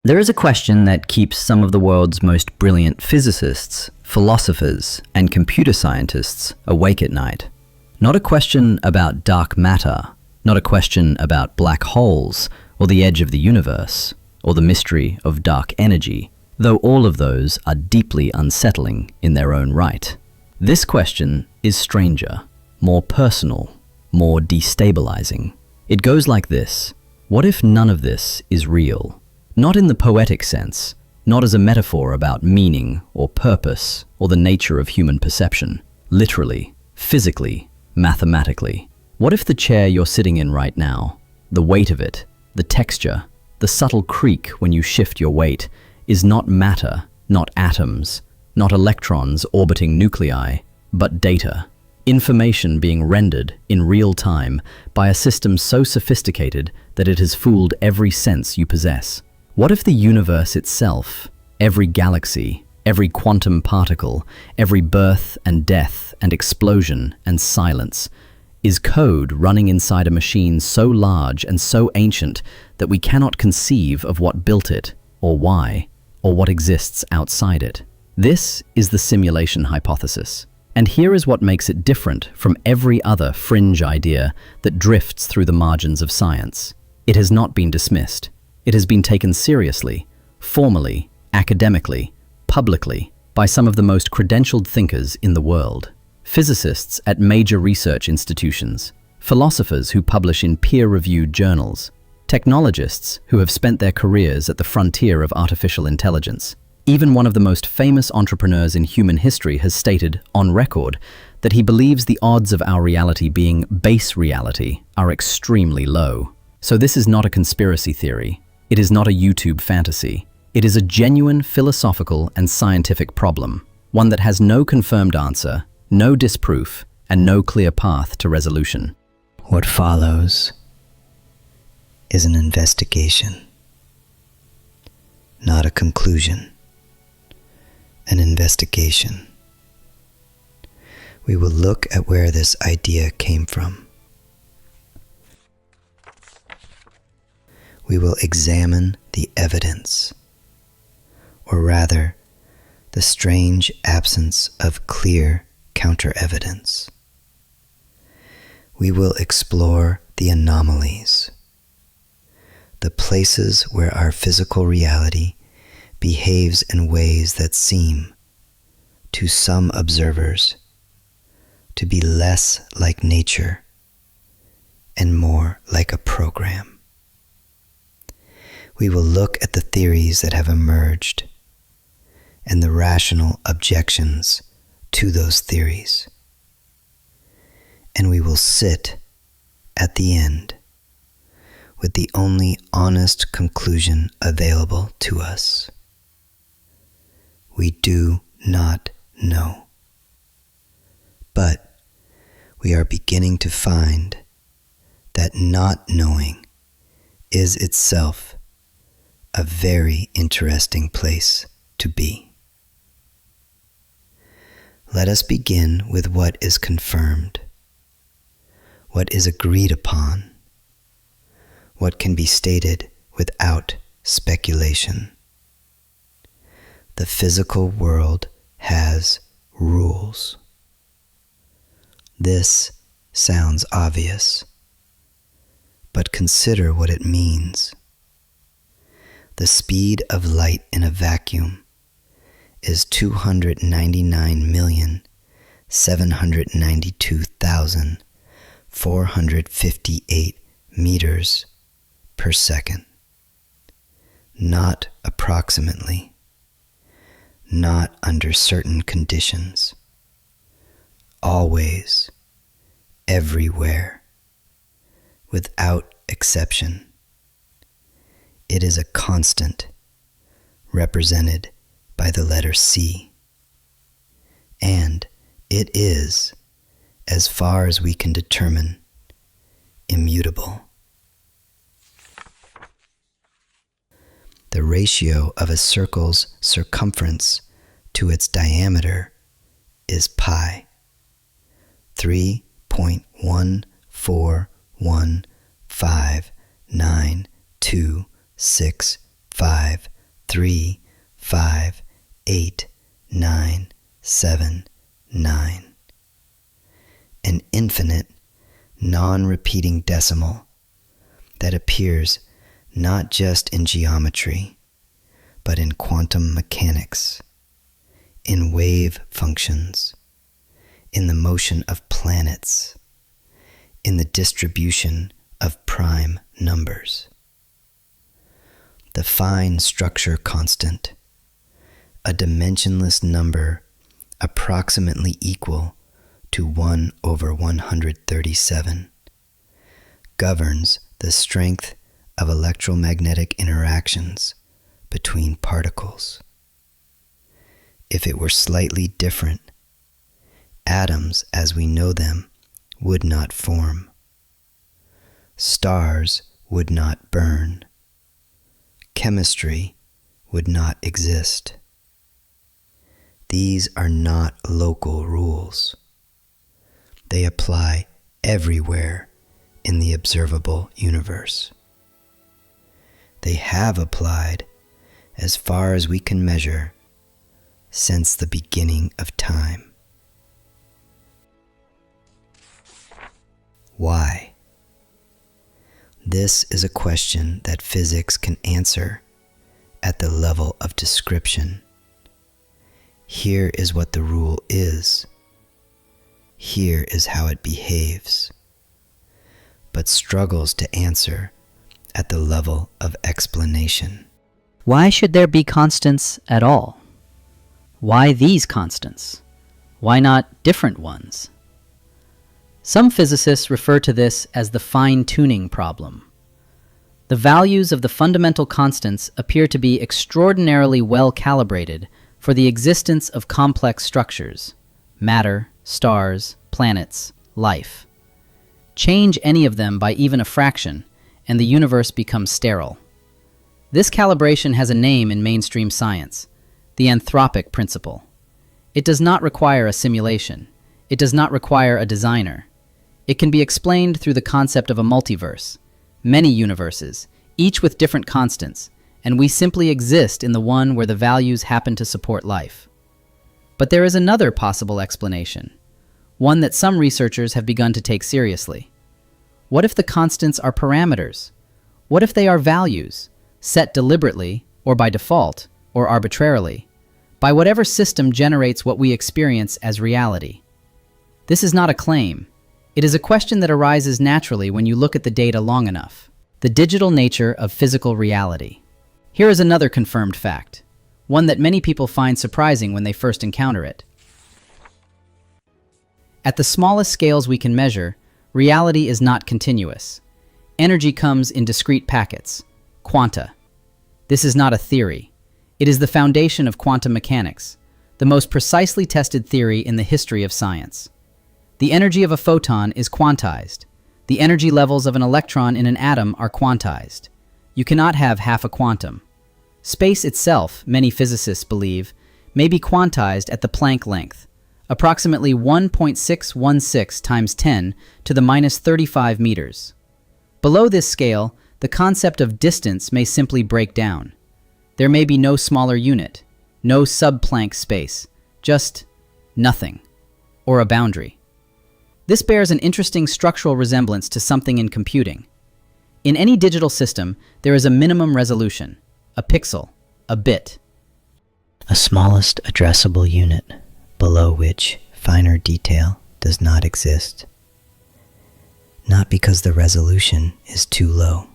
There is a question that keeps some of the world's most brilliant physicists, philosophers, and computer scientists awake at night. Not a question about dark matter, not a question about black holes, or the edge of the universe, or the mystery of dark energy, though all of those are deeply unsettling in their own right. This question is stranger, more personal, more destabilizing. It goes like this: what if none of this is real? Not in the poetic sense, not as a metaphor about meaning or purpose or the nature of human perception. Literally, physically, mathematically. What if the chair you're sitting in right now, the weight of it, the texture, the subtle creak when you shift your weight, is not matter, not atoms, not electrons orbiting nuclei, but data? Information being rendered in real time by a system so sophisticated that it has fooled every sense you possess. What if the universe itself, every galaxy, every quantum particle, every birth and death and explosion and silence, is code running inside a machine so large and so ancient that we cannot conceive of what built it, or why, or what exists outside it? This is the simulation hypothesis. And here is what makes it different from every other fringe idea that drifts through the margins of science. It has not been dismissed. It has been taken seriously, formally, academically, publicly, by some of the most credentialed thinkers in the world. Physicists at major research institutions, philosophers who publish in peer-reviewed journals, technologists who have spent their careers at the frontier of artificial intelligence. Even one of the most famous entrepreneurs in human history has stated, on record, that he believes the odds of our reality being base reality are extremely low. So this is not a conspiracy theory. It is not a YouTube fantasy. It is a genuine philosophical and scientific problem, one that has no confirmed answer, no disproof, and no clear path to resolution. What follows is an investigation, not a conclusion. An investigation. We will look at where this idea came from. We will examine the evidence, or rather, the strange absence of clear counter-evidence. We will explore the anomalies, the places where our physical reality behaves in ways that seem, to some observers, to be less like nature and more like a program. We will look at the theories that have emerged and the rational objections to those theories. And we will sit at the end with the only honest conclusion available to us. We do not know. But we are beginning to find that not knowing is itself a very interesting place to be. Let us begin with what is confirmed, what is agreed upon, what can be stated without speculation. The physical world has rules. This sounds obvious, but consider what it means. The speed of light in a vacuum is 299,792,458 meters per second. Not approximately, not under certain conditions. Always, everywhere, without exception. It is a constant, represented by the letter C. And it is, as far as we can determine, immutable. The ratio of a circle's circumference to its diameter is pi, 3.1415926 5, 3, 5, 8, 9, 7, 9. An infinite, non-repeating decimal that appears not just in geometry, but in quantum mechanics, in wave functions, in the motion of planets, in the distribution of prime numbers. The fine structure constant, a dimensionless number approximately equal to 1 over 137, governs the strength of electromagnetic interactions between particles. If it were slightly different, atoms as we know them would not form. Stars would not burn. Chemistry would not exist. These are not local rules. They apply everywhere in the observable universe. They have applied as far as we can measure since the beginning of time. Why? This is a question that physics can answer at the level of description. Here is what the rule is. Here is how it behaves, but struggles to answer at the level of explanation. Why should there be constants at all? Why these constants? Why not different ones? Some physicists refer to this as the fine-tuning problem. The values of the fundamental constants appear to be extraordinarily well calibrated for the existence of complex structures, matter, stars, planets, life. Change any of them by even a fraction, and the universe becomes sterile. This calibration has a name in mainstream science, the anthropic principle. It does not require a simulation. It does not require a designer. It can be explained through the concept of a multiverse, many universes, each with different constants, and we simply exist in the one where the values happen to support life. But there is another possible explanation, one that some researchers have begun to take seriously. What if the constants are parameters? What if they are values, set deliberately, or by default, or arbitrarily, by whatever system generates what we experience as reality? This is not a claim. It is a question that arises naturally when you look at the data long enough. The digital nature of physical reality. Here is another confirmed fact, one that many people find surprising when they first encounter it. At the smallest scales we can measure, reality is not continuous. Energy comes in discrete packets, quanta. This is not a theory. It is the foundation of quantum mechanics, the most precisely tested theory in the history of science. The energy of a photon is quantized. The energy levels of an electron in an atom are quantized. You cannot have half a quantum. Space itself, many physicists believe, may be quantized at the Planck length, approximately 1.616 times 10 to the minus 35 meters. Below this scale, the concept of distance may simply break down. There may be no smaller unit, no sub-Planck space, just nothing, or a boundary. This bears an interesting structural resemblance to something in computing. In any digital system, there is a minimum resolution, a pixel, a bit. A smallest addressable unit, below which finer detail does not exist. Not because the resolution is too low,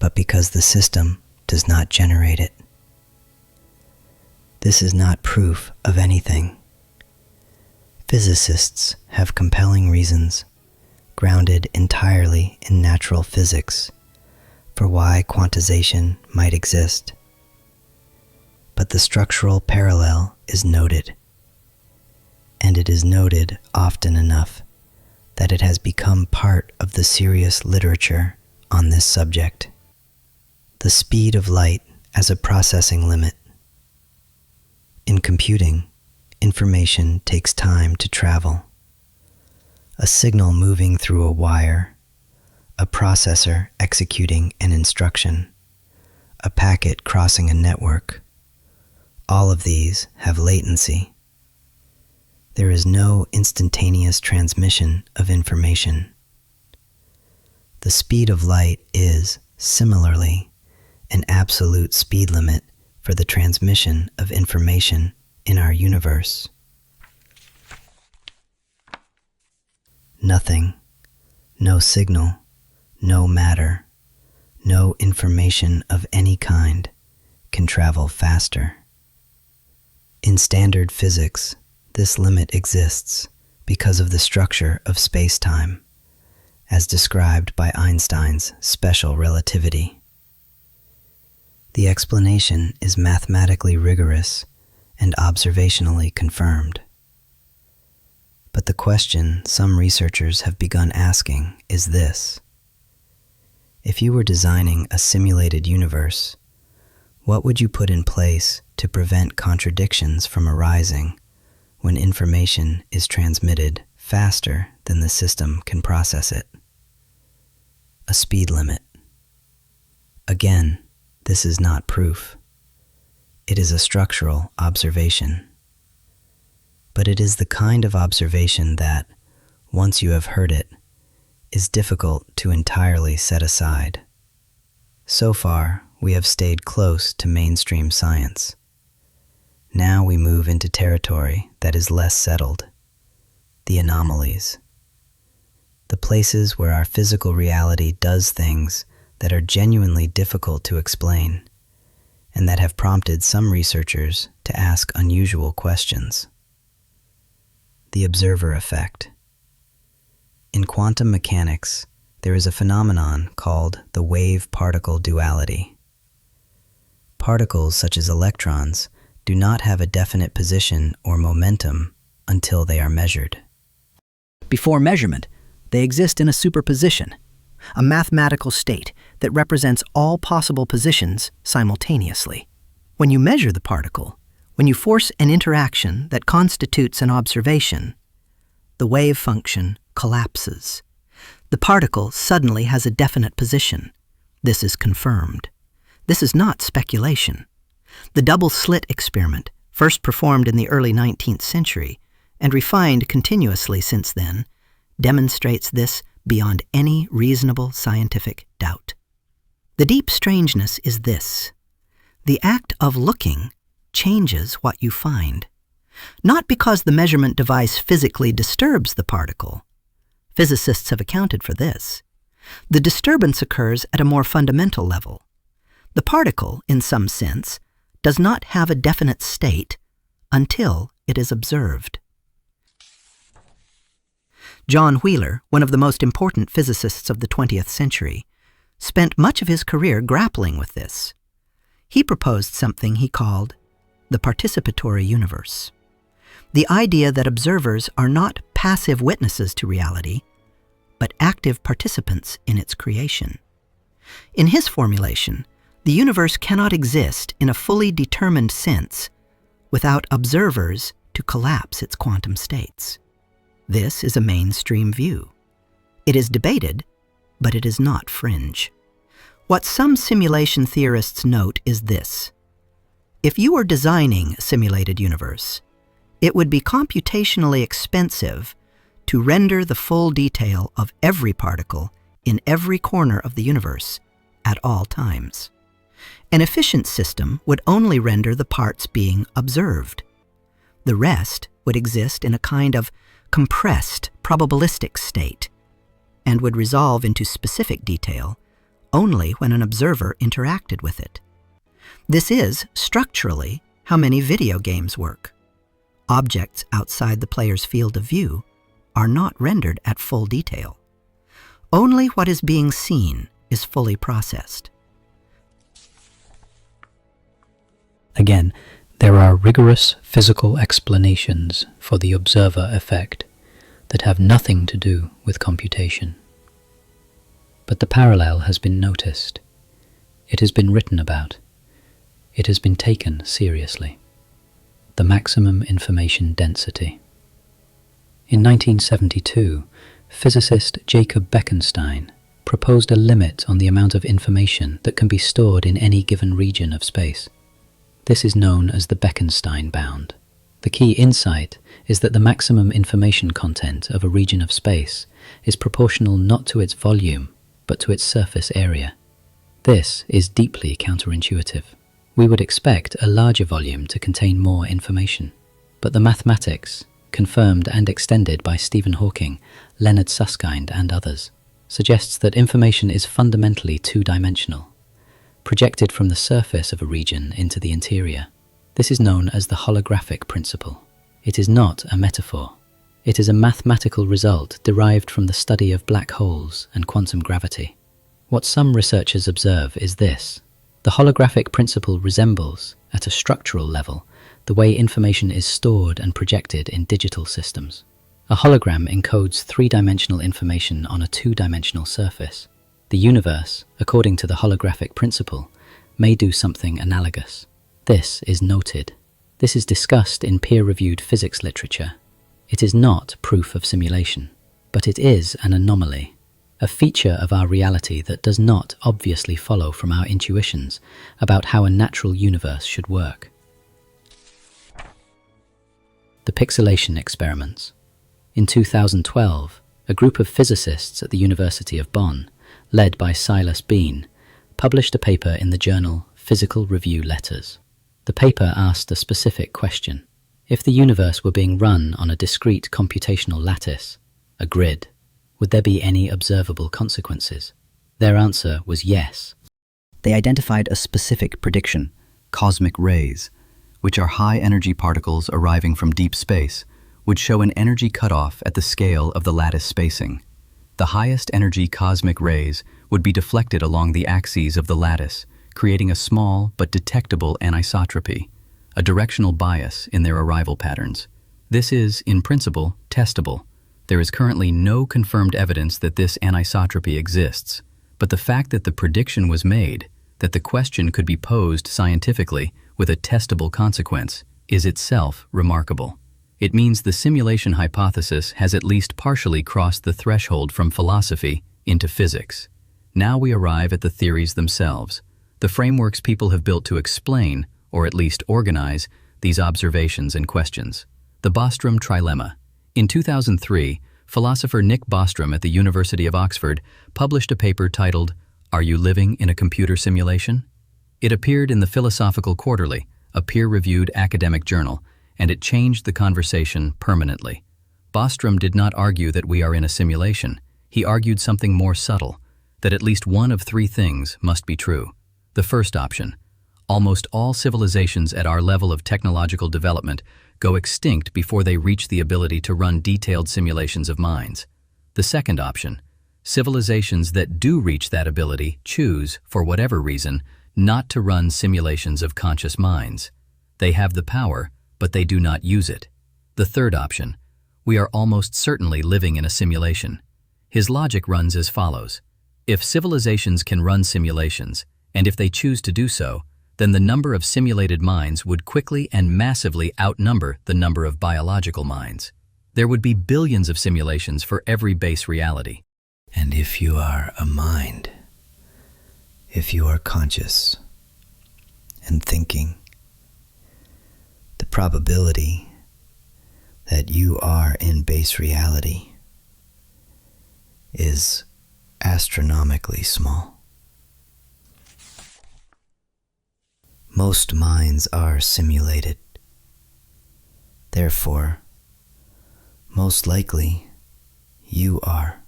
but because the system does not generate it. This is not proof of anything. Physicists have compelling reasons, grounded entirely in natural physics, for why quantization might exist. But the structural parallel is noted, and it is noted often enough that it has become part of the serious literature on this subject. The speed of light as a processing limit. In computing, information takes time to travel. A signal moving through a wire, a processor executing an instruction, a packet crossing a network. All of these have latency. There is no instantaneous transmission of information. The speed of light is, similarly, an absolute speed limit for the transmission of information in our universe. Nothing, no signal, no matter, no information of any kind can travel faster. In standard physics, this limit exists because of the structure of space-time, as described by Einstein's special relativity. The explanation is mathematically rigorous and observationally confirmed. But the question some researchers have begun asking is this: if you were designing a simulated universe, what would you put in place to prevent contradictions from arising when information is transmitted faster than the system can process it? A speed limit. Again, this is not proof. It is a structural observation. But it is the kind of observation that, once you have heard it, is difficult to entirely set aside. So far, we have stayed close to mainstream science. Now we move into territory that is less settled, the anomalies. The places where our physical reality does things that are genuinely difficult to explain, and that have prompted some researchers to ask unusual questions. The observer effect. In quantum mechanics, there is a phenomenon called the wave-particle duality. Particles such as electrons do not have a definite position or momentum until they are measured. Before measurement, they exist in a superposition, a mathematical state that represents all possible positions simultaneously. When you measure the particle, when you force an interaction that constitutes an observation, the wave function collapses. The particle suddenly has a definite position. This is confirmed. This is not speculation. The double-slit experiment, first performed in the early 19th century and refined continuously since then, demonstrates this beyond any reasonable scientific doubt. The deep strangeness is this: the act of looking changes what you find, not because the measurement device physically disturbs the particle. Physicists have accounted for this. The disturbance occurs at a more fundamental level. The particle, in some sense, does not have a definite state until it is observed. John Wheeler, one of the most important physicists of the 20th century, spent much of his career grappling with this. He proposed something he called the participatory universe. The idea that observers are not passive witnesses to reality, but active participants in its creation. In his formulation, the universe cannot exist in a fully determined sense without observers to collapse its quantum states. This is a mainstream view. It is debated, but it is not fringe. What some simulation theorists note is this: if you were designing a simulated universe, it would be computationally expensive to render the full detail of every particle in every corner of the universe at all times. An efficient system would only render the parts being observed. The rest would exist in a kind of compressed probabilistic state and would resolve into specific detail only when an observer interacted with it. This is, structurally, how many video games work. Objects outside the player's field of view are not rendered at full detail. Only what is being seen is fully processed. Again, there are rigorous physical explanations for the observer effect that have nothing to do with computation. But the parallel has been noticed. It has been written about. It has been taken seriously. The maximum information density. In 1972, physicist Jacob Bekenstein proposed a limit on the amount of information that can be stored in any given region of space. This is known as the Bekenstein bound. The key insight is that the maximum information content of a region of space is proportional not to its volume, but to its surface area. This is deeply counterintuitive. We would expect a larger volume to contain more information, but the mathematics, confirmed and extended by Stephen Hawking, Leonard Susskind, and others, suggests that information is fundamentally two-dimensional, projected from the surface of a region into the interior. This is known as the holographic principle. It is not a metaphor. It is a mathematical result derived from the study of black holes and quantum gravity. What some researchers observe is this. The holographic principle resembles, at a structural level, the way information is stored and projected in digital systems. A hologram encodes three-dimensional information on a two-dimensional surface. The universe, according to the holographic principle, may do something analogous. This is noted. This is discussed in peer-reviewed physics literature. It is not proof of simulation, but it is an anomaly, a feature of our reality that does not obviously follow from our intuitions about how a natural universe should work. The pixelation experiments. In 2012, a group of physicists at the University of Bonn, led by Silas Bean, published a paper in the journal Physical Review Letters. The paper asked a specific question. If the universe were being run on a discrete computational lattice, a grid, would there be any observable consequences? Their answer was yes. They identified a specific prediction, cosmic rays, which are high-energy particles arriving from deep space, would show an energy cutoff at the scale of the lattice spacing. The highest energy cosmic rays would be deflected along the axes of the lattice, creating a small but detectable anisotropy, a directional bias in their arrival patterns. This is, in principle, testable. There is currently no confirmed evidence that this anisotropy exists, but the fact that the prediction was made, that the question could be posed scientifically with a testable consequence, is itself remarkable. It means the simulation hypothesis has at least partially crossed the threshold from philosophy into physics. Now we arrive at the theories themselves, the frameworks people have built to explain, or at least organize, these observations and questions. The Bostrom trilemma. In 2003, philosopher Nick Bostrom at the University of Oxford published a paper titled, "Are You Living in a Computer Simulation?" It appeared in the Philosophical Quarterly, a peer-reviewed academic journal, and it changed the conversation permanently. Bostrom did not argue that we are in a simulation. He argued something more subtle, that at least one of three things must be true. The first option, almost all civilizations at our level of technological development go extinct before they reach the ability to run detailed simulations of minds. The second option, civilizations that do reach that ability choose, for whatever reason, not to run simulations of conscious minds. They have the power, but they do not use it. The third option, we are almost certainly living in a simulation. His logic runs as follows. If civilizations can run simulations, and if they choose to do so, then the number of simulated minds would quickly and massively outnumber the number of biological minds. There would be billions of simulations for every base reality. And if you are a mind, if you are conscious and thinking, the probability that you are in base reality is astronomically small. Most minds are simulated. Therefore, most likely, you are.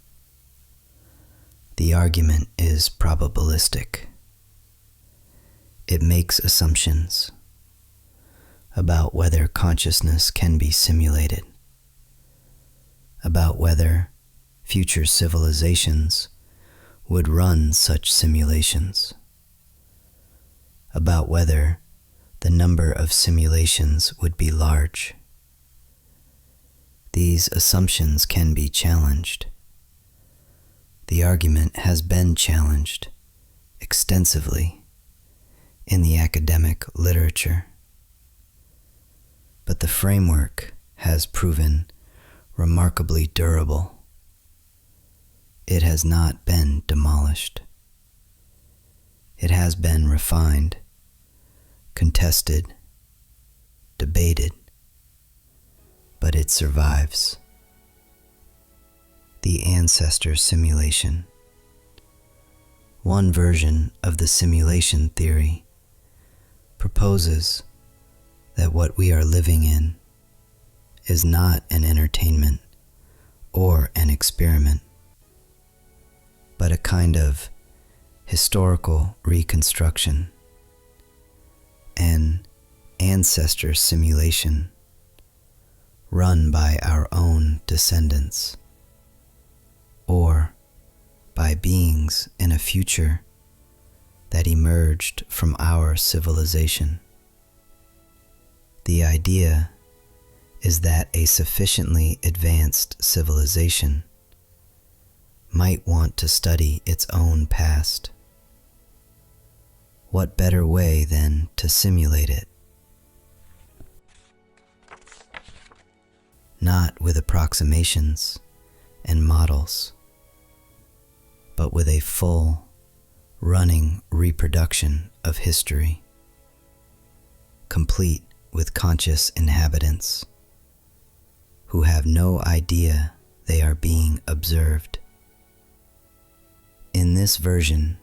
The argument is probabilistic. It makes assumptions about whether consciousness can be simulated, about whether future civilizations would run such simulations, about whether the number of simulations would be large. These assumptions can be challenged. The argument has been challenged extensively in the academic literature, but the framework has proven remarkably durable. it has not been demolished. It has been refined, contested, debated, but it survives. The ancestor simulation. One version of the simulation theory proposes that what we are living in is not an entertainment or an experiment, but a kind of historical reconstruction, an ancestor simulation run by our own descendants, or by beings in a future that emerged from our civilization. The idea is that a sufficiently advanced civilization might want to study its own past. What better way than to simulate it? Not with approximations and models, but with a full, running reproduction of history, complete with conscious inhabitants who have no idea they are being observed. In this version,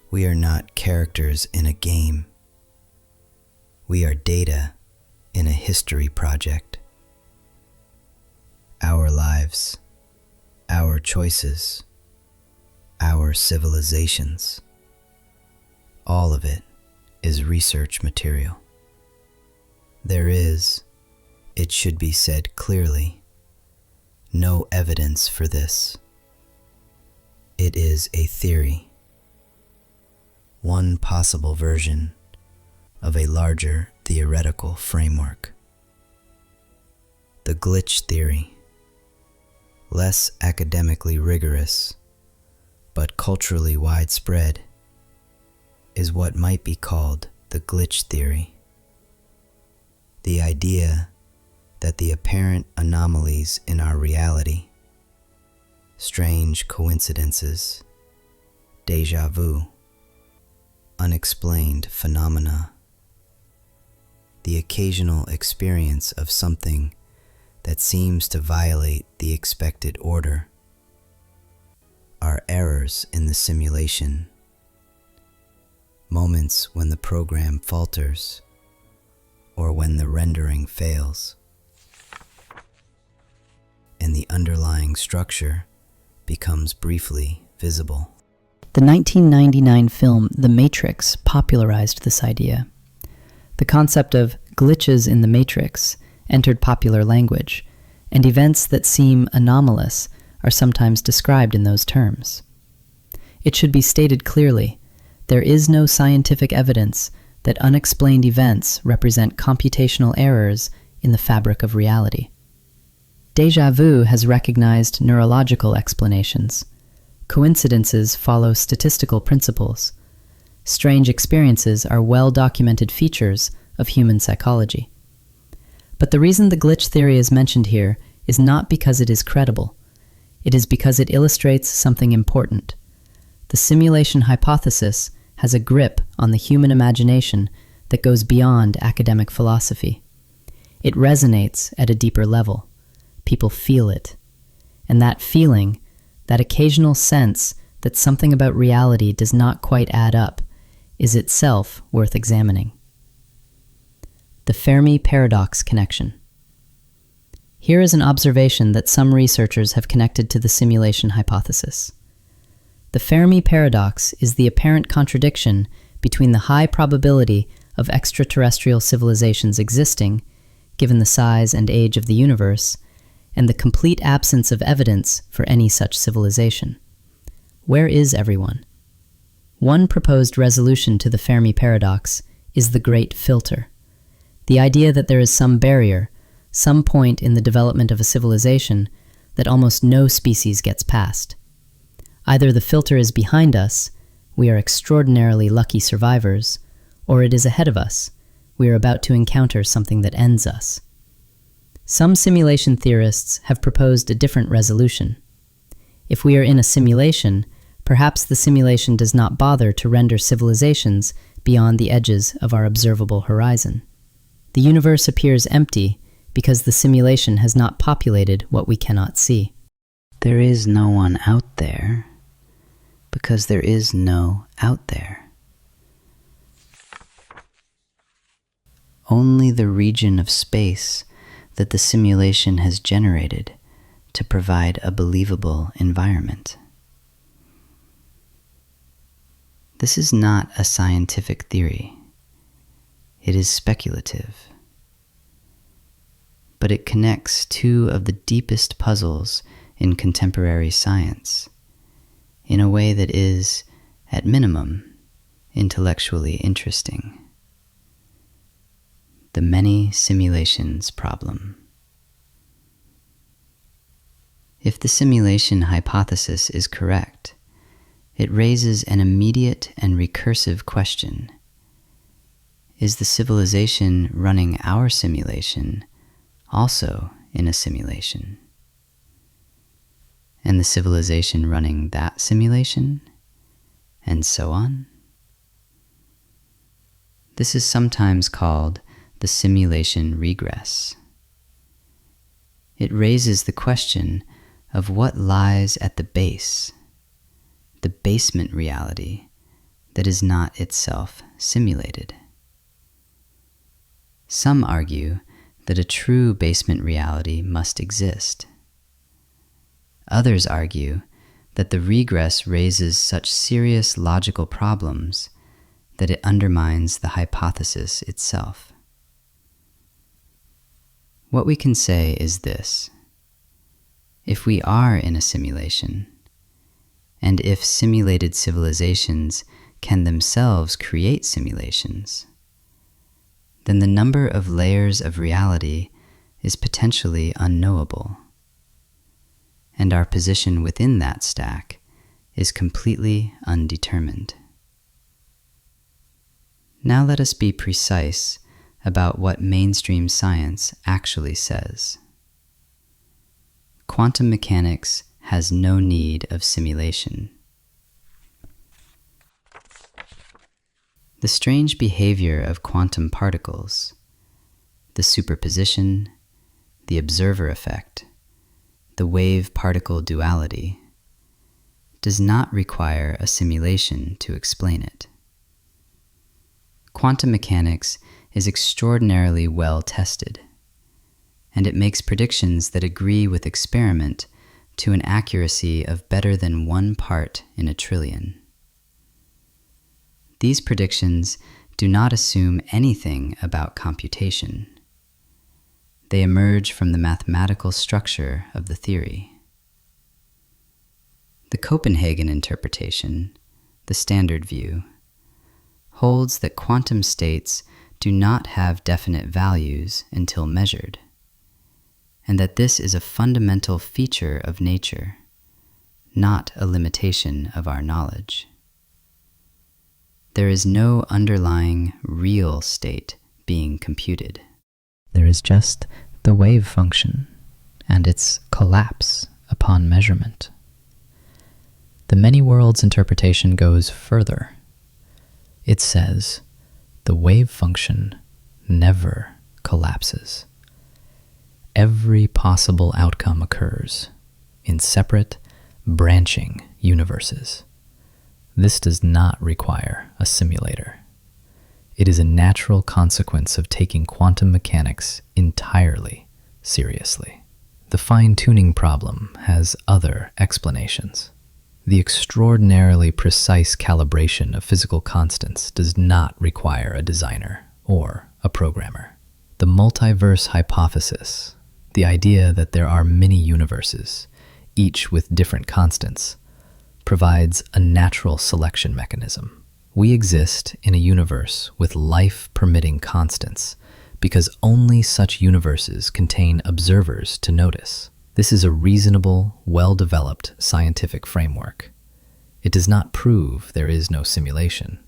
we are not characters in a game. We are data in a history project. Our lives, our choices, our civilizations, all of it is research material. There is, it should be said clearly, no evidence for this. It is a theory, one possible version of a larger theoretical framework. The glitch theory, less academically rigorous, but culturally widespread, is what might be called the glitch theory. The idea that the apparent anomalies in our reality, strange coincidences, déjà vu, unexplained phenomena, the occasional experience of something that seems to violate the expected order, are errors in the simulation, moments when the program falters or when the rendering fails, and the underlying structure becomes briefly visible. The 1999 film The Matrix popularized this idea. The concept of glitches in the matrix entered popular language, and events that seem anomalous are sometimes described in those terms. It should be stated clearly, there is no scientific evidence that unexplained events represent computational errors in the fabric of reality. Déjà vu has recognized neurological explanations. Coincidences follow statistical principles. Strange experiences are well-documented features of human psychology. But the reason the glitch theory is mentioned here is not because it is credible. It is because it illustrates something important. The simulation hypothesis has a grip on the human imagination that goes beyond academic philosophy. It resonates at a deeper level. People feel it. And that feeling, that occasional sense that something about reality does not quite add up, is itself worth examining. The Fermi paradox connection. Here is an observation that some researchers have connected to the simulation hypothesis. The Fermi paradox is the apparent contradiction between the high probability of extraterrestrial civilizations existing, given the size and age of the universe, and the complete absence of evidence for any such civilization. Where is everyone? One proposed resolution to the Fermi paradox is the Great Filter. The idea that there is some barrier, some point in the development of a civilization that almost no species gets past. Either the filter is behind us, we are extraordinarily lucky survivors, or it is ahead of us, we are about to encounter something that ends us. Some simulation theorists have proposed a different resolution. If we are in a simulation, perhaps the simulation does not bother to render civilizations beyond the edges of our observable horizon. The universe appears empty because the simulation has not populated what we cannot see. There is no one out there because there is no out there. Only the region of space that the simulation has generated to provide a believable environment. This is not a scientific theory. It is speculative. But it connects two of the deepest puzzles in contemporary science in a way that is, at minimum, intellectually interesting. The many simulations problem. If the simulation hypothesis is correct, it raises an immediate and recursive question. Is the civilization running our simulation also in a simulation? And the civilization running that simulation? And so on? This is sometimes called the simulation regress. It raises the question of what lies at the base, the basement reality that is not itself simulated. Some argue that a true basement reality must exist. Others argue that the regress raises such serious logical problems that it undermines the hypothesis itself. What we can say is this: if we are in a simulation, and if simulated civilizations can themselves create simulations, then the number of layers of reality is potentially unknowable, and our position within that stack is completely undetermined. Now let us be precise about what mainstream science actually says. Quantum mechanics has no need of simulation. The strange behavior of quantum particles, the superposition, the observer effect, the wave-particle duality, does not require a simulation to explain it. Quantum mechanics is extraordinarily well tested, and it makes predictions that agree with experiment to an accuracy of better than 1 part in a trillion. These predictions do not assume anything about computation. They emerge from the mathematical structure of the theory. The Copenhagen interpretation, the standard view, holds that quantum states do not have definite values until measured, and that this is a fundamental feature of nature, not a limitation of our knowledge. There is no underlying real state being computed. There is just the wave function and its collapse upon measurement. The many worlds interpretation goes further. It says the wave function never collapses. Every possible outcome occurs in separate, branching universes. This does not require a simulator. It is a natural consequence of taking quantum mechanics entirely seriously. The fine-tuning problem has other explanations. The extraordinarily precise calibration of physical constants does not require a designer or a programmer. The multiverse hypothesis, the idea that there are many universes, each with different constants, provides a natural selection mechanism. We exist in a universe with life-permitting constants because only such universes contain observers to notice. This is a reasonable, well-developed scientific framework. It does not prove there is no simulation,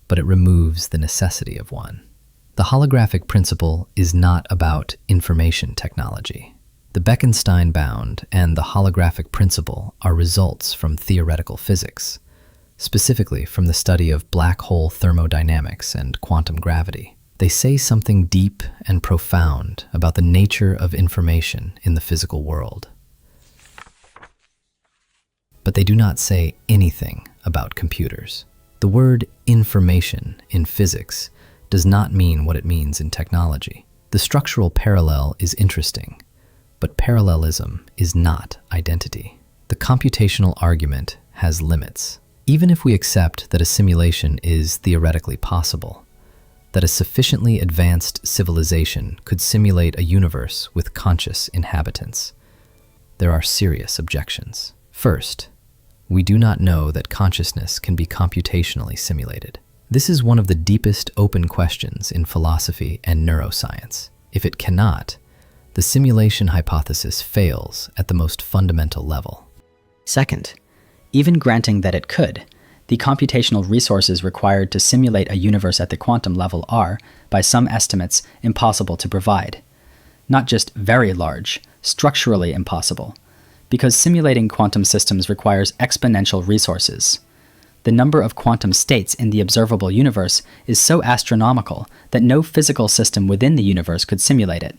but it removes the necessity of one. The holographic principle is not about information technology. The Bekenstein bound and the holographic principle are results from theoretical physics, specifically from the study of black hole thermodynamics and quantum gravity. They say something deep and profound about the nature of information in the physical world. But they do not say anything about computers. The word information in physics does not mean what it means in technology. The structural parallel is interesting, but parallelism is not identity. The computational argument has limits. Even if we accept that a simulation is theoretically possible, that a sufficiently advanced civilization could simulate a universe with conscious inhabitants, there are serious objections. First, we do not know that consciousness can be computationally simulated. This is one of the deepest open questions in philosophy and neuroscience. If it cannot, the simulation hypothesis fails at the most fundamental level. Second, even granting that it could, the computational resources required to simulate a universe at the quantum level are, by some estimates, impossible to provide. Not just very large, structurally impossible, because simulating quantum systems requires exponential resources. The number of quantum states in the observable universe is so astronomical that no physical system within the universe could simulate it.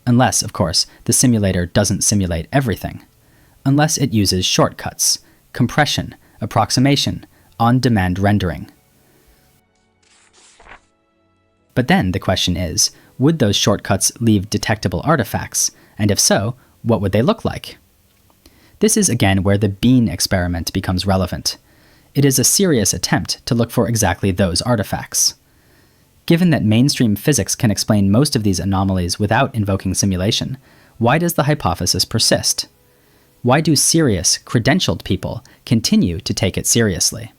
Unless, of course, the simulator doesn't simulate everything. Unless it uses shortcuts, compression, approximation, on-demand rendering. But then the question is, would those shortcuts leave detectable artifacts? And if so, what would they look like? This is again where the Bean experiment becomes relevant. It is a serious attempt to look for exactly those artifacts. Given that mainstream physics can explain most of these anomalies without invoking simulation, why does the hypothesis persist? Why do serious, credentialed people continue to take it seriously?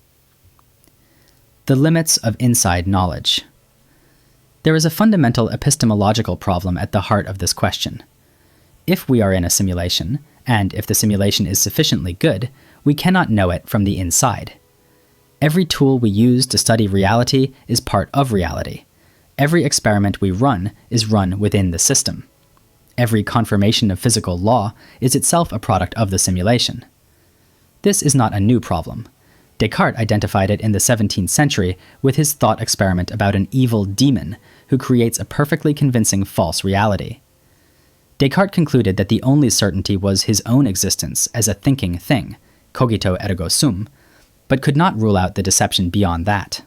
The limits of inside knowledge. There is a fundamental epistemological problem at the heart of this question. If we are in a simulation, and if the simulation is sufficiently good, we cannot know it from the inside. Every tool we use to study reality is part of reality. Every experiment we run is run within the system. Every confirmation of physical law is itself a product of the simulation. This is not a new problem. Descartes identified it in the 17th century with his thought experiment about an evil demon who creates a perfectly convincing false reality. Descartes concluded that the only certainty was his own existence as a thinking thing, cogito ergo sum, but could not rule out the deception beyond that.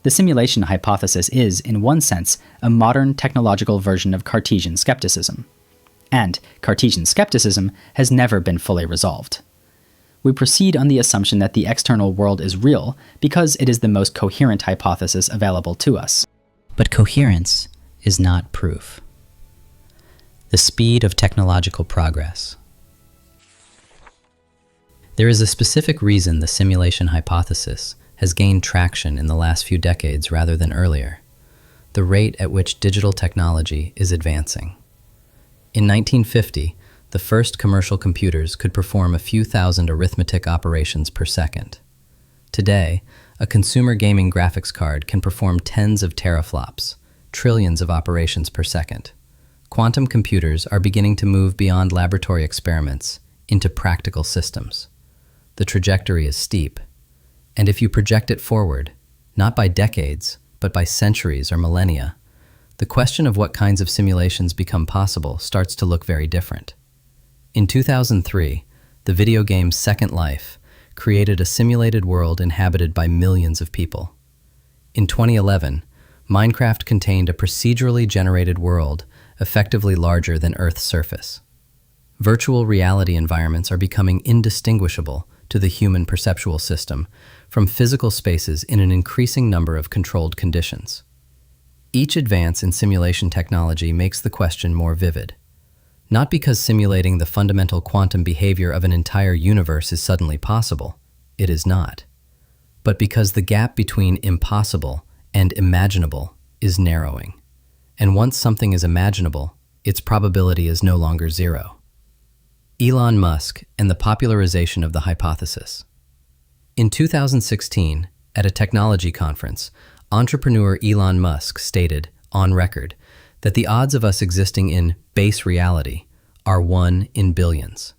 The simulation hypothesis is, in one sense, a modern technological version of Cartesian skepticism. And Cartesian skepticism has never been fully resolved. We proceed on the assumption that the external world is real because it is the most coherent hypothesis available to us. But coherence is not proof. The speed of technological progress. There is a specific reason the simulation hypothesis has gained traction in the last few decades rather than earlier: the rate at which digital technology is advancing. In 1950, the first commercial computers could perform a few thousand arithmetic operations per second. Today, a consumer gaming graphics card can perform tens of teraflops, trillions of operations per second. Quantum computers are beginning to move beyond laboratory experiments into practical systems. The trajectory is steep, and if you project it forward, not by decades, but by centuries or millennia, the question of what kinds of simulations become possible starts to look very different. In 2003, the video game Second Life created a simulated world inhabited by millions of people. In 2011, Minecraft contained a procedurally generated world effectively larger than Earth's surface. Virtual reality environments are becoming indistinguishable to the human perceptual system from physical spaces in an increasing number of controlled conditions. Each advance in simulation technology makes the question more vivid. Not because simulating the fundamental quantum behavior of an entire universe is suddenly possible, it is not, but because the gap between impossible and imaginable is narrowing. And once something is imaginable, its probability is no longer zero. Elon Musk and the popularization of the hypothesis. In 2016, at a technology conference, entrepreneur Elon Musk stated, on record, that the odds of us existing in base reality are 1 in billions.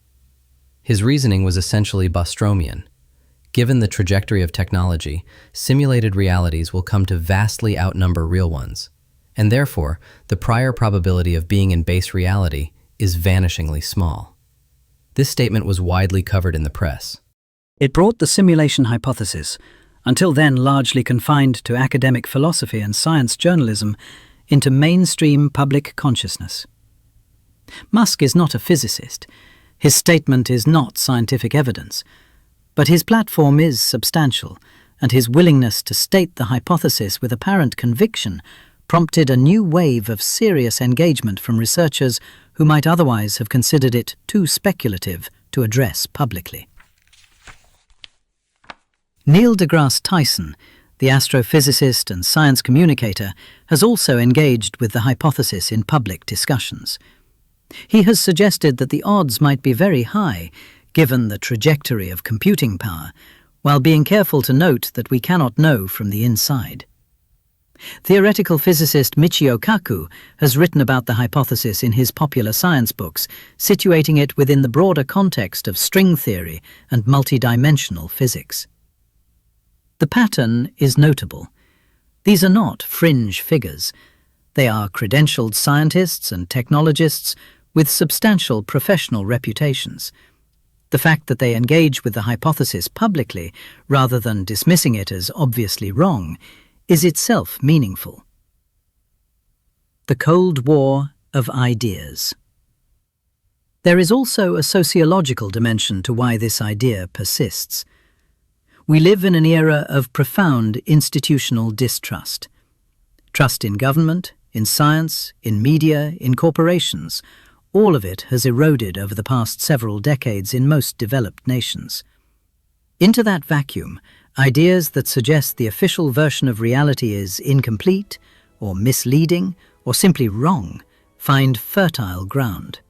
His reasoning was essentially Bostromian. Given the trajectory of technology, simulated realities will come to vastly outnumber real ones, and therefore, the prior probability of being in base reality is vanishingly small. This statement was widely covered in the press. It brought the simulation hypothesis, until then largely confined to academic philosophy and science journalism, into mainstream public consciousness. Musk is not a physicist. His statement is not scientific evidence. But his platform is substantial, and his willingness to state the hypothesis with apparent conviction prompted a new wave of serious engagement from researchers who might otherwise have considered it too speculative to address publicly. Neil Degrasse Tyson, the astrophysicist and science communicator, has also engaged with the hypothesis in public discussions. He has suggested that the odds might be very high, given the trajectory of computing power, while being careful to note that we cannot know from the inside. Theoretical physicist Michio Kaku has written about the hypothesis in his popular science books, situating it within the broader context of string theory and multidimensional physics. The pattern is notable. These are not fringe figures. They are credentialed scientists and technologists with substantial professional reputations. The fact that they engage with the hypothesis publicly, rather than dismissing it as obviously wrong, is itself meaningful. The Cold War of Ideas. There is also a sociological dimension to why this idea persists. We live in an era of profound institutional distrust. Trust in government, in science, in media, in corporations, all of it has eroded over the past several decades in most developed nations. Into that vacuum, ideas that suggest the official version of reality is incomplete, or misleading, or simply wrong, find fertile ground.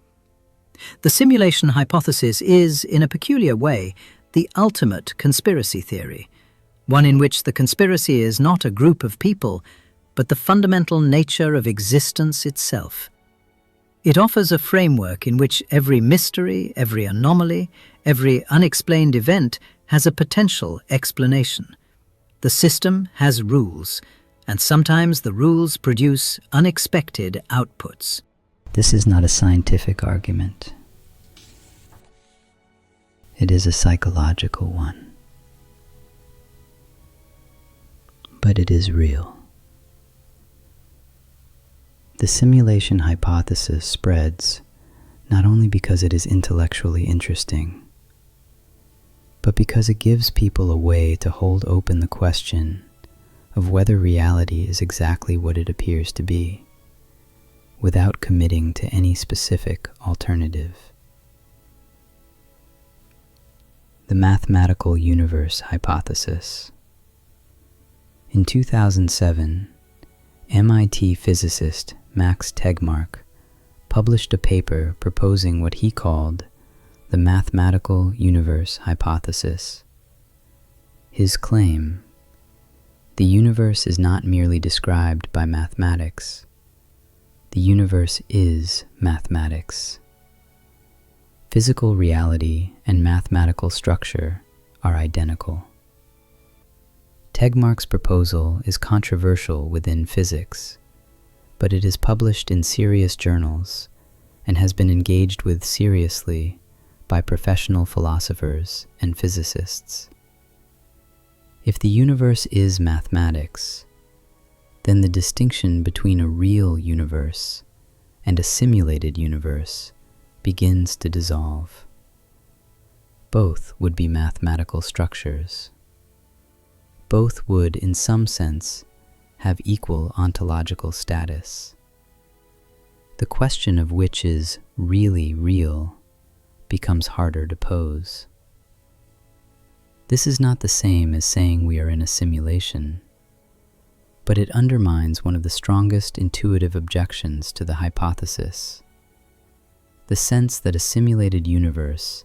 The simulation hypothesis is, in a peculiar way, the ultimate conspiracy theory, one in which the conspiracy is not a group of people, but the fundamental nature of existence itself. It offers a framework in which every mystery, every anomaly, every unexplained event has a potential explanation. The system has rules, and sometimes the rules produce unexpected outputs. This is not a scientific argument. It is a psychological one. But it is real. The simulation hypothesis spreads not only because it is intellectually interesting, but because it gives people a way to hold open the question of whether reality is exactly what it appears to be, without committing to any specific alternative. The mathematical universe hypothesis. In 2007, MIT physicist Max Tegmark published a paper proposing what he called the mathematical universe hypothesis. His claim: the universe is not merely described by mathematics. The universe is mathematics. Physical reality and mathematical structure are identical. Tegmark's proposal is controversial within physics, but it is published in serious journals and has been engaged with seriously by professional philosophers and physicists. If the universe is mathematics, then the distinction between a real universe and a simulated universe begins to dissolve. Both would be mathematical structures. Both would, in some sense, have equal ontological status. The question of which is really real becomes harder to pose. This is not the same as saying we are in a simulation, but it undermines one of the strongest intuitive objections to the hypothesis: the sense that a simulated universe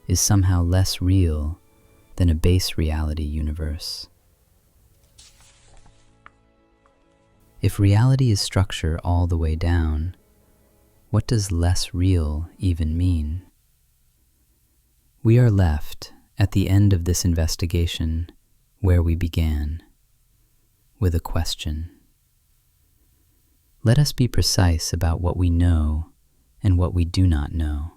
is somehow less real than a base reality universe. If reality is structure all the way down, What does less real even mean? We are left, at the end of this investigation, where we began, with a question. Let us be precise about what we know and what we do not know.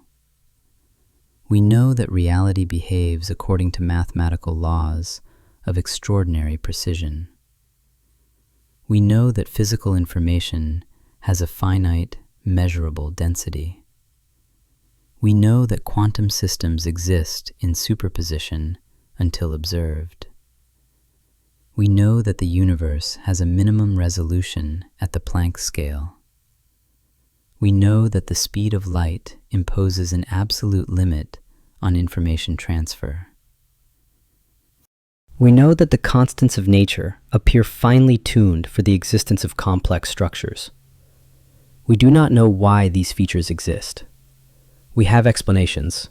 We know that reality behaves according to mathematical laws of extraordinary precision. We know that physical information has a finite, measurable density. We know that quantum systems exist in superposition until observed. We know that the universe has a minimum resolution at the Planck scale. We know that the speed of light imposes an absolute limit on information transfer. We know that the constants of nature appear finely tuned for the existence of complex structures. We do not know why these features exist. We have explanations,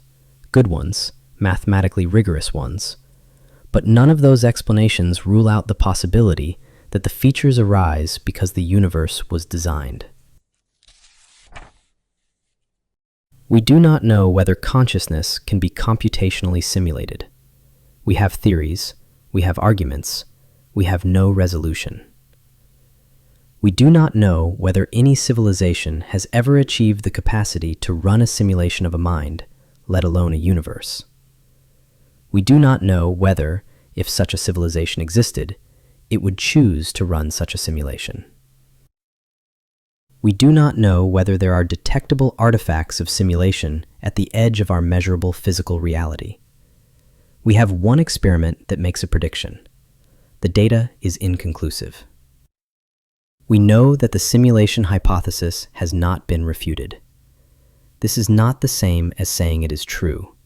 good ones, mathematically rigorous ones, but none of those explanations rule out the possibility that the features arise because the universe was designed. We do not know whether consciousness can be computationally simulated. We have theories, we have arguments, we have no resolution. We do not know whether any civilization has ever achieved the capacity to run a simulation of a mind, let alone a universe. We do not know whether, if such a civilization existed, it would choose to run such a simulation. We do not know whether there are detectable artifacts of simulation at the edge of our measurable physical reality. We have one experiment that makes a prediction. The data is inconclusive. We know that the simulation hypothesis has not been refuted. This is not the same as saying it is true.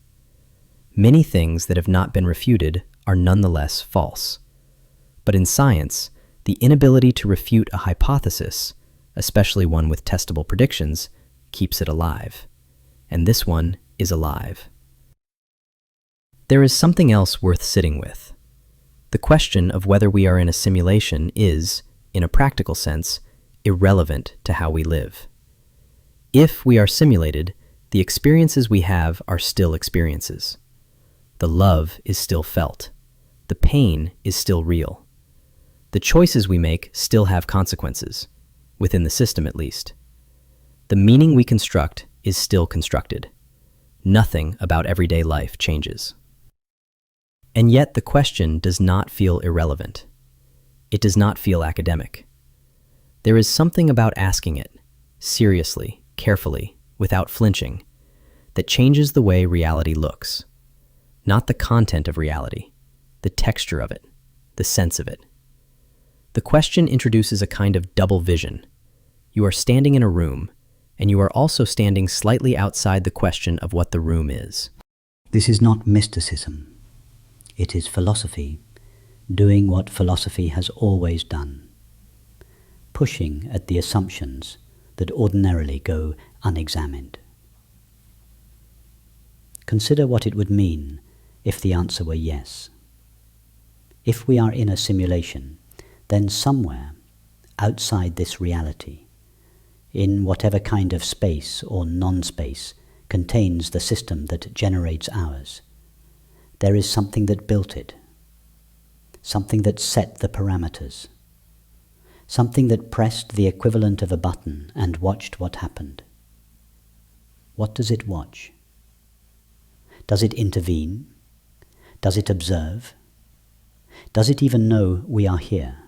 Many things that have not been refuted are nonetheless false. But in science, the inability to refute a hypothesis, especially one with testable predictions, keeps it alive. And this one is alive. There is something else worth sitting with. The question of whether we are in a simulation is, in a practical sense, irrelevant to how we live. If we are simulated, the experiences we have are still experiences. The love is still felt. The pain is still real. The choices we make still have consequences, within the system at least. The meaning we construct is still constructed. Nothing about everyday life changes. And yet the question does not feel irrelevant. It does not feel academic. There is something about asking it, seriously, carefully, without flinching, that changes the way reality looks. Not the content of reality, the texture of it, the sense of it. The question introduces a kind of double vision. You are standing in a room, and you are also standing slightly outside the question of what the room is. This is not mysticism. It is philosophy, doing what philosophy has always done, pushing at the assumptions that ordinarily go unexamined. Consider what it would mean if the answer were yes. If we are in a simulation, then somewhere outside this reality, in whatever kind of space or non-space contains the system that generates ours, there is something that built it, something that set the parameters, something that pressed the equivalent of a button and watched what happened. What does it watch? Does it intervene? Does it observe? Does it even know we are here,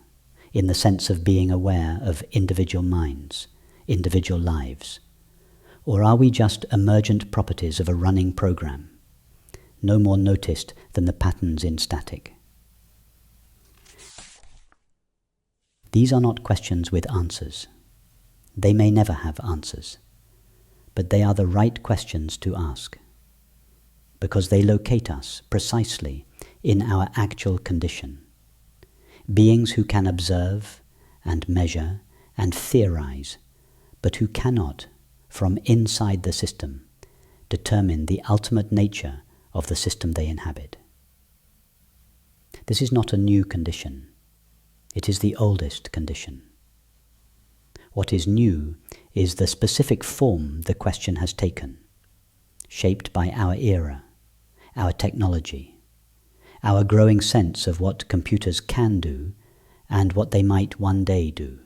in the sense of being aware of individual minds, individual lives? Or are we just emergent properties of a running program, no more noticed than the patterns in static? These are not questions with answers. They may never have answers, but they are the right questions to ask, because they locate us precisely in our actual condition. Beings who can observe and measure and theorize, but who cannot, from inside the system, determine the ultimate nature of the system they inhabit. This is not a new condition. It is the oldest condition. What is new is the specific form the question has taken, shaped by our era, our technology, our growing sense of what computers can do and what they might one day do.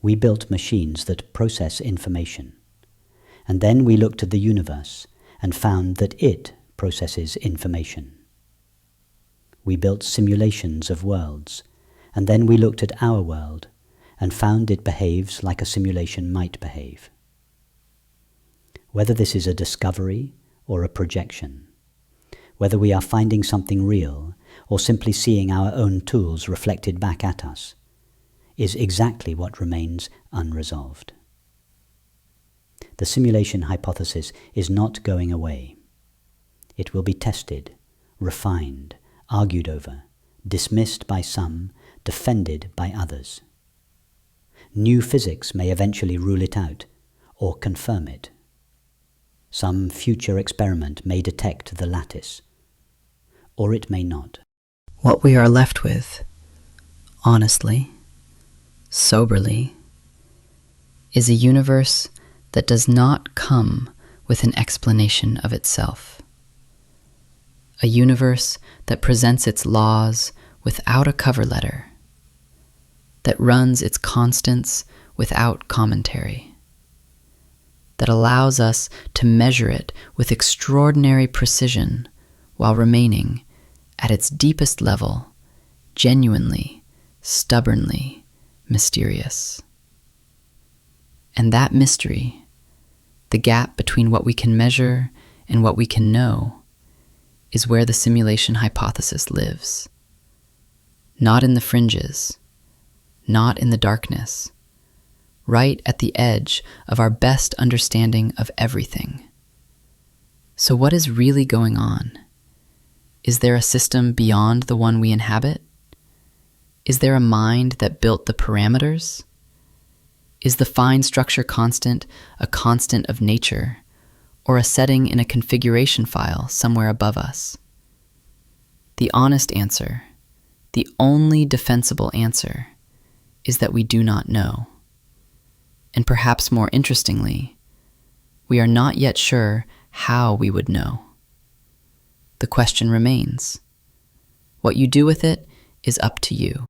We built machines that process information, and then we looked at the universe and found that it processes information. We built simulations of worlds, and then we looked at our world and found it behaves like a simulation might behave. Whether this is a discovery or a projection, whether we are finding something real or simply seeing our own tools reflected back at us, is exactly what remains unresolved. The simulation hypothesis is not going away. It will be tested, refined, argued over, dismissed by some, defended by others. New physics may eventually rule it out or confirm it. Some future experiment may detect the lattice, or it may not. What we are left with, honestly, soberly, is a universe that does not come with an explanation of itself. A universe that presents its laws without a cover letter, that runs its constants without commentary, that allows us to measure it with extraordinary precision while remaining, at its deepest level, genuinely, stubbornly mysterious. And that mystery, the gap between what we can measure and what we can know, is where the simulation hypothesis lives. Not in the fringes, not in the darkness, right at the edge of our best understanding of everything. So what is really going on? Is there a system beyond the one we inhabit? Is there a mind that built the parameters? Is the fine structure constant a constant of nature, or a setting in a configuration file somewhere above us? The honest answer, the only defensible answer, is that we do not know. And perhaps more interestingly, we are not yet sure how we would know. The question remains. What you do with it is up to you.